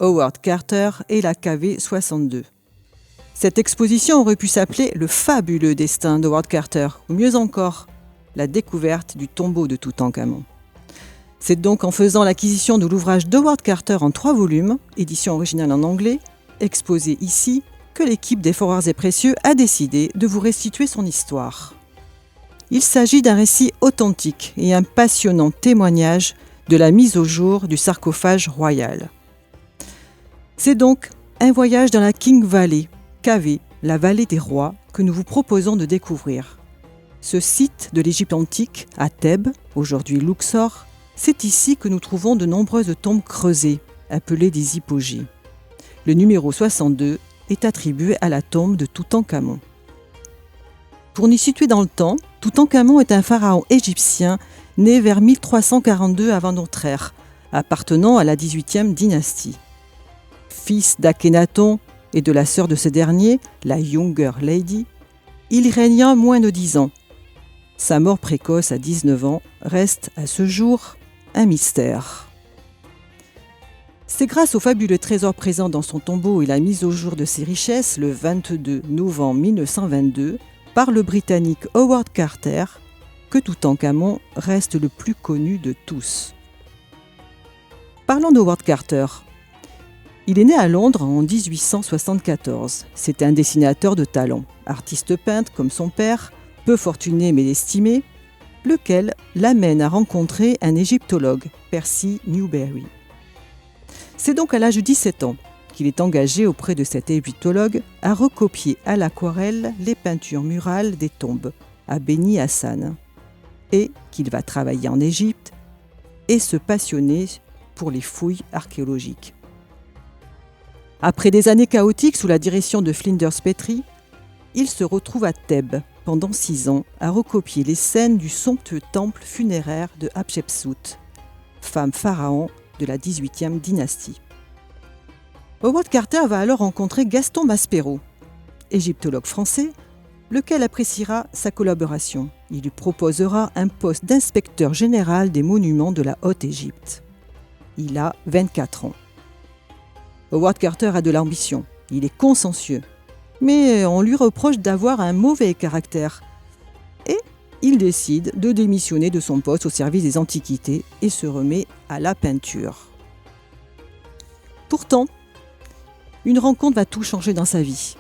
Howard Carter et la KV-62. Cette exposition aurait pu s'appeler « Le fabuleux destin d'Howard Carter » ou mieux encore, la découverte du tombeau de Toutankhamon. C'est donc en faisant l'acquisition de l'ouvrage d'Howard Carter en 3 volumes, édition originale en anglais, exposée ici, que l'équipe des Fonds Rares et Précieux a décidé de vous restituer son histoire. Il s'agit d'un récit authentique et un passionnant témoignage de la mise au jour du sarcophage royal. C'est donc un voyage dans la King Valley, KV, la vallée des rois, que nous vous proposons de découvrir. Ce site de l'Égypte antique, à Thèbes, aujourd'hui Luxor, c'est ici que nous trouvons de nombreuses tombes creusées, appelées des hypogées. Le numéro 62 est attribué à la tombe de Toutankhamon. Pour nous situer dans le temps, Toutankhamon est un pharaon égyptien né vers 1342 avant notre ère, appartenant à la 18e dynastie. Fils d'Akhénaton et de la sœur de ce dernier, la Younger Lady, il régna moins de 10 ans. Sa mort précoce à 19 ans reste à ce jour un mystère. C'est grâce au fabuleux trésor présent dans son tombeau et la mise au jour de ses richesses le 22 novembre 1922 par le Britannique Howard Carter que Toutankhamon reste le plus connu de tous. Parlons d'Howard Carter. Il est né à Londres en 1874. C'est un dessinateur de talent, artiste peintre comme son père, peu fortuné mais estimé, lequel l'amène à rencontrer un égyptologue, Percy Newberry. C'est donc à l'âge de 17 ans qu'il est engagé auprès de cet égyptologue à recopier à l'aquarelle les peintures murales des tombes à Beni Hassan et qu'il va travailler en Égypte et se passionner pour les fouilles archéologiques. Après des années chaotiques sous la direction de Flinders Petrie, il se retrouve à Thèbes pendant 6 ans à recopier les scènes du somptueux temple funéraire de Hatchepsout, femme pharaon de la 18e dynastie. Howard Carter va alors rencontrer Gaston Maspero, égyptologue français, lequel appréciera sa collaboration. Il lui proposera un poste d'inspecteur général des monuments de la Haute-Égypte. Il a 24 ans. Howard Carter a de l'ambition, il est consciencieux, mais on lui reproche d'avoir un mauvais caractère. Et il décide de démissionner de son poste au service des antiquités et se remet à la peinture. Pourtant, une rencontre va tout changer dans sa vie.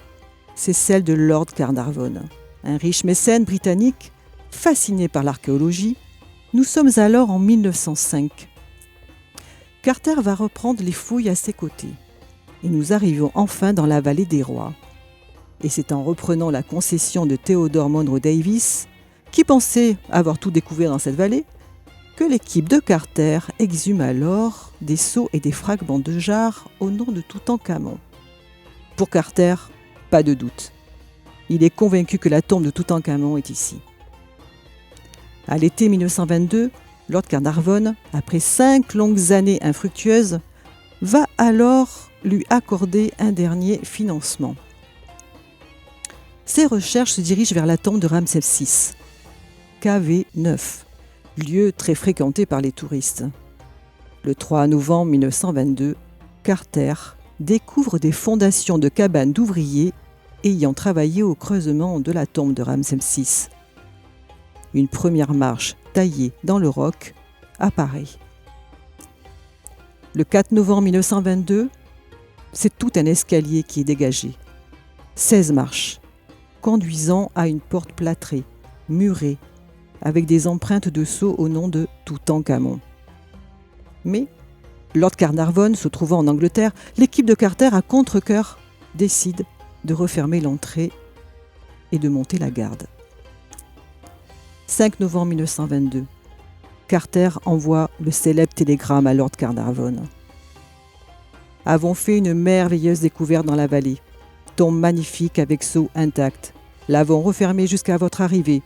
C'est celle de Lord Carnarvon, un riche mécène britannique fasciné par l'archéologie. Nous sommes alors en 1905. Carter va reprendre les fouilles à ses côtés. Et nous arrivons enfin dans la vallée des rois. Et c'est en reprenant la concession de Theodore Monro Davis, qui pensait avoir tout découvert dans cette vallée, que l'équipe de Carter exhume alors des sceaux et des fragments de jarres au nom de Toutankhamon. Pour Carter, pas de doute. Il est convaincu que la tombe de Toutankhamon est ici. À l'été 1922, Lord Carnarvon, après 5 longues années infructueuses, va alors lui accorder un dernier financement. Ses recherches se dirigent vers la tombe de Ramsès VI, KV9, lieu très fréquenté par les touristes. Le 3 novembre 1922, Carter découvre des fondations de cabanes d'ouvriers ayant travaillé au creusement de la tombe de Ramsès VI. Une première marche taillée dans le roc apparaît. Le 4 novembre 1922, c'est tout un escalier qui est dégagé. 16 marches, conduisant à une porte plâtrée, murée, avec des empreintes de sceaux au nom de Toutankhamon. Mais, Lord Carnarvon se trouvant en Angleterre, l'équipe de Carter à contre-cœur décide de refermer l'entrée et de monter la garde. 5 novembre 1922, Carter envoie le célèbre télégramme à Lord Carnarvon. « Avons fait une merveilleuse découverte dans la vallée. Tombe magnifique avec sceaux intacts. L'avons refermée jusqu'à votre arrivée.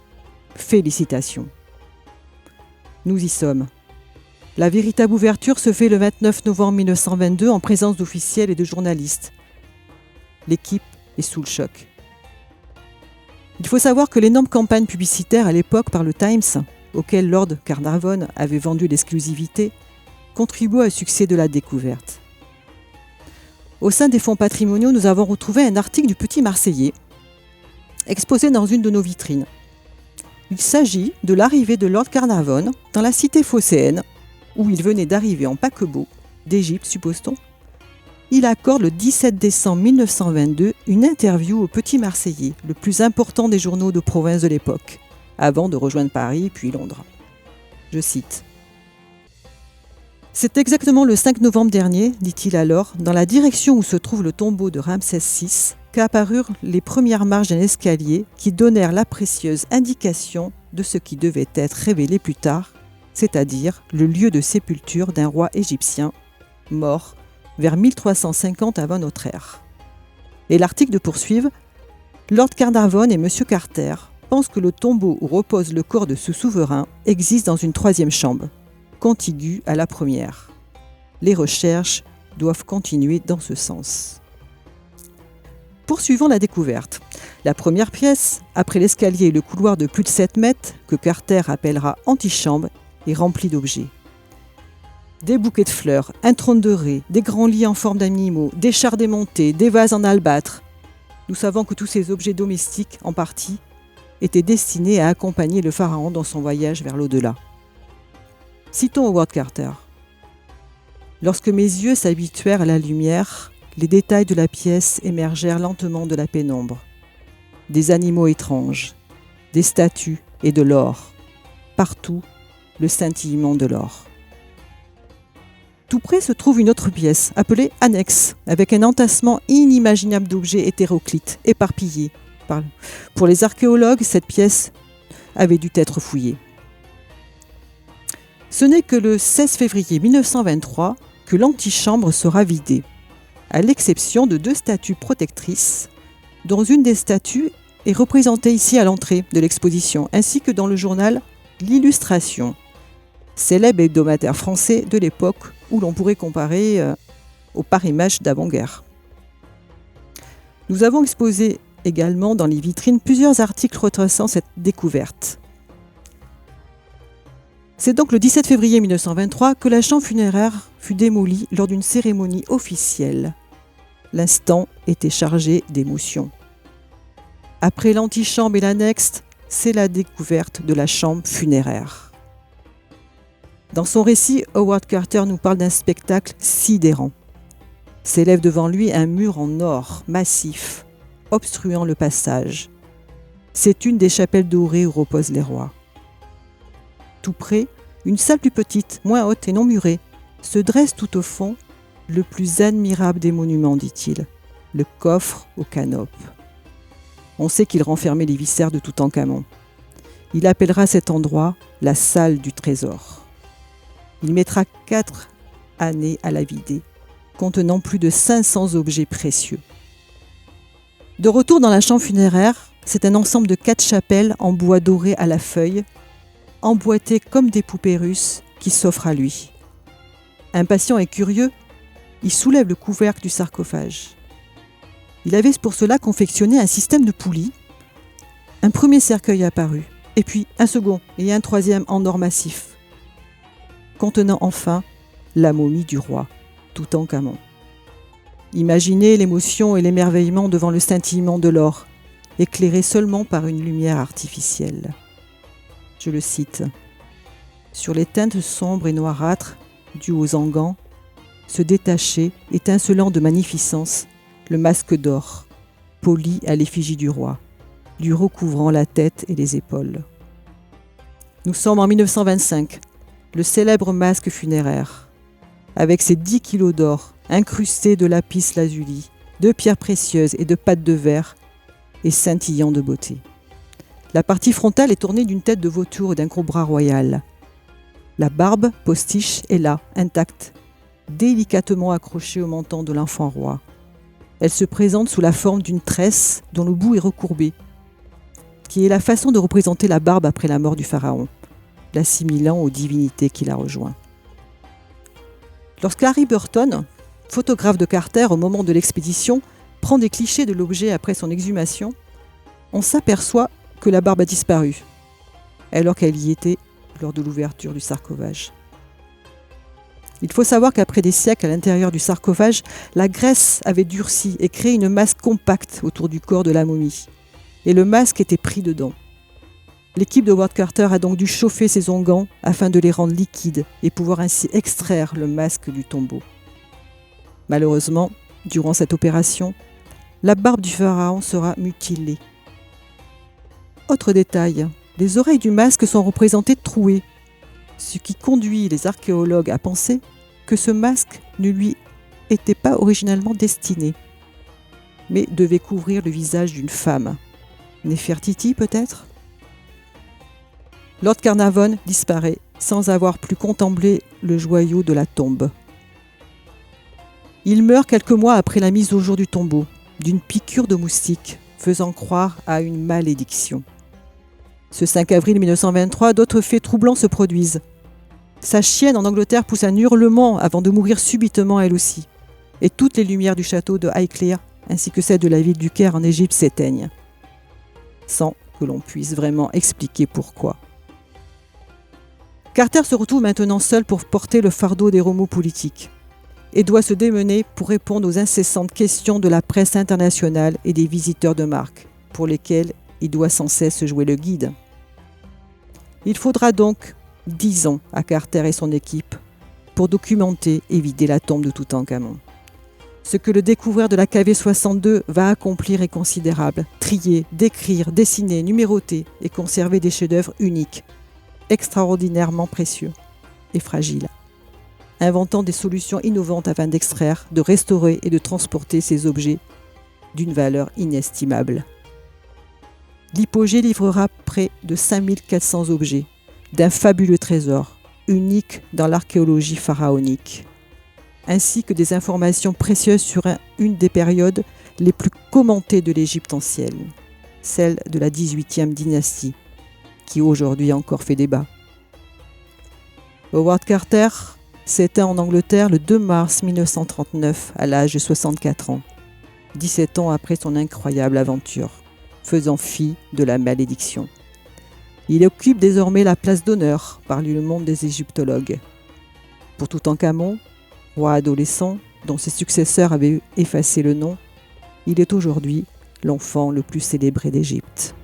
Félicitations. » Nous y sommes. La véritable ouverture se fait le 29 novembre 1922 en présence d'officiels et de journalistes. L'équipe est sous le choc. Il faut savoir que l'énorme campagne publicitaire à l'époque par le Times, auquel Lord Carnarvon avait vendu l'exclusivité, contribua au succès de la découverte. Au sein des fonds patrimoniaux, nous avons retrouvé un article du Petit Marseillais, exposé dans une de nos vitrines. Il s'agit de l'arrivée de Lord Carnarvon dans la cité phocéenne, où il venait d'arriver en paquebot, d'Égypte suppose-t-on. Il accorde le 17 décembre 1922 une interview au Petit Marseillais, le plus important des journaux de province de l'époque, avant de rejoindre Paris puis Londres. Je cite. « C'est exactement le 5 novembre dernier, dit-il alors, dans la direction où se trouve le tombeau de Ramsès VI, qu'apparurent les premières marches d'un escalier qui donnèrent la précieuse indication de ce qui devait être révélé plus tard, c'est-à-dire le lieu de sépulture d'un roi égyptien, mort vers 1350 avant notre ère. » Et l'article de poursuivre, « Lord Carnarvon et M. Carter pensent que le tombeau où repose le corps de ce souverain existe dans une troisième chambre, contiguë à la première. Les recherches doivent continuer dans ce sens. » Poursuivons la découverte. La première pièce, après l'escalier et le couloir de plus de 7 mètres, que Carter appellera antichambre, est remplie d'objets. Des bouquets de fleurs, un trône de raie, des grands lits en forme d'animaux, des chars démontés, des vases en albâtre. Nous savons que tous ces objets domestiques, en partie, étaient destinés à accompagner le pharaon dans son voyage vers l'au-delà. Citons Howard Carter. « Lorsque mes yeux s'habituèrent à la lumière, les détails de la pièce émergèrent lentement de la pénombre. Des animaux étranges, des statues et de l'or. Partout, le scintillement de l'or. » Tout près se trouve une autre pièce, appelée annexe, avec un entassement inimaginable d'objets hétéroclites, éparpillés. Pour les archéologues, cette pièce avait dû être fouillée. Ce n'est que le 16 février 1923 que l'antichambre sera vidée, à l'exception de 2 statues protectrices, dont une des statues est représentée ici à l'entrée de l'exposition, ainsi que dans le journal L'Illustration, célèbre hebdomadaire français de l'époque où l'on pourrait comparer au Paris-Match d'avant-guerre. Nous avons exposé également dans les vitrines plusieurs articles retraçant cette découverte. C'est donc le 17 février 1923 que la chambre funéraire fut démolie lors d'une cérémonie officielle. L'instant était chargé d'émotion. Après l'antichambre et l'annexe, c'est la découverte de la chambre funéraire. Dans son récit, Howard Carter nous parle d'un spectacle sidérant. S'élève devant lui un mur en or massif, obstruant le passage. C'est une des chapelles dorées où reposent les rois. Tout près, une salle plus petite, moins haute et non murée, se dresse tout au fond, le plus admirable des monuments, dit-il, le coffre aux canopes. On sait qu'il renfermait les viscères de Toutankhamon. Il appellera cet endroit la salle du trésor. Il mettra 4 années à la vider, contenant plus de 500 objets précieux. De retour dans la chambre funéraire, c'est un ensemble de 4 chapelles en bois doré à la feuille, emboîtées comme des poupées russes, qui s'offrent à lui. Impatient et curieux, il soulève le couvercle du sarcophage. Il avait pour cela confectionné un système de poulies. Un premier cercueil apparut, et puis un second et un troisième en or massif, contenant enfin la momie du roi, Toutankhamon. Imaginez l'émotion et l'émerveillement devant le scintillement de l'or, éclairé seulement par une lumière artificielle. Je le cite. « Sur les teintes sombres et noirâtres, dues aux angans, se détachait, étincelant de magnificence, le masque d'or, poli à l'effigie du roi, lui recouvrant la tête et les épaules. » Nous sommes en 1925, le célèbre masque funéraire, avec ses 10 kilos d'or, incrustés de lapis lazuli, de pierres précieuses et de pattes de verre, et scintillant de beauté. La partie frontale est tournée d'une tête de vautour et d'un gros bras royal. La barbe postiche est là, intacte, délicatement accrochée au menton de l'enfant roi. Elle se présente sous la forme d'une tresse dont le bout est recourbé, qui est la façon de représenter la barbe après la mort du pharaon, l'assimilant aux divinités qu'il a rejoint. Lorsqu'Harry Burton, photographe de Carter au moment de l'expédition, prend des clichés de l'objet après son exhumation, on s'aperçoit que la barbe a disparu, alors qu'elle y était lors de l'ouverture du sarcophage. Il faut savoir qu'après des siècles à l'intérieur du sarcophage, la graisse avait durci et créé une masse compacte autour du corps de la momie. Et le masque était pris dedans. L'équipe de Howard Carter a donc dû chauffer ses onguents afin de les rendre liquides et pouvoir ainsi extraire le masque du tombeau. Malheureusement, durant cette opération, la barbe du pharaon sera mutilée. Autre détail, les oreilles du masque sont représentées trouées, ce qui conduit les archéologues à penser que ce masque ne lui était pas originellement destiné, mais devait couvrir le visage d'une femme. Néfertiti peut-être ? Lord Carnarvon disparaît sans avoir pu contempler le joyau de la tombe. Il meurt quelques mois après la mise au jour du tombeau, d'une piqûre de moustique, faisant croire à une malédiction. Ce 5 avril 1923, d'autres faits troublants se produisent. Sa chienne en Angleterre pousse un hurlement avant de mourir subitement elle aussi. Et toutes les lumières du château de Highclere, ainsi que celles de la ville du Caire en Égypte, s'éteignent. Sans que l'on puisse vraiment expliquer pourquoi. Carter se retrouve maintenant seul pour porter le fardeau des remous politiques et doit se démener pour répondre aux incessantes questions de la presse internationale et des visiteurs de marque, pour lesquels il doit sans cesse jouer le guide. Il faudra donc 10 ans à Carter et son équipe pour documenter et vider la tombe de Toutankhamon. Ce que le découvreur de la KV-62 va accomplir est considérable. Trier, décrire, dessiner, numéroter et conserver des chefs-d'œuvre uniques, extraordinairement précieux et fragiles, inventant des solutions innovantes afin d'extraire, de restaurer et de transporter ces objets d'une valeur inestimable. L'hypogée livrera près de 5400 objets, d'un fabuleux trésor, unique dans l'archéologie pharaonique, ainsi que des informations précieuses sur une des périodes les plus commentées de l'Égypte ancienne, celle de la 18e dynastie, qui aujourd'hui encore fait débat. Howard Carter s'éteint en Angleterre le 2 mars 1939 à l'âge de 64 ans, 17 ans après son incroyable aventure, faisant fi de la malédiction. Il occupe désormais la place d'honneur parmi le monde des égyptologues. Pour Toutankhamon, roi adolescent dont ses successeurs avaient effacé le nom, il est aujourd'hui l'enfant le plus célébré d'Égypte.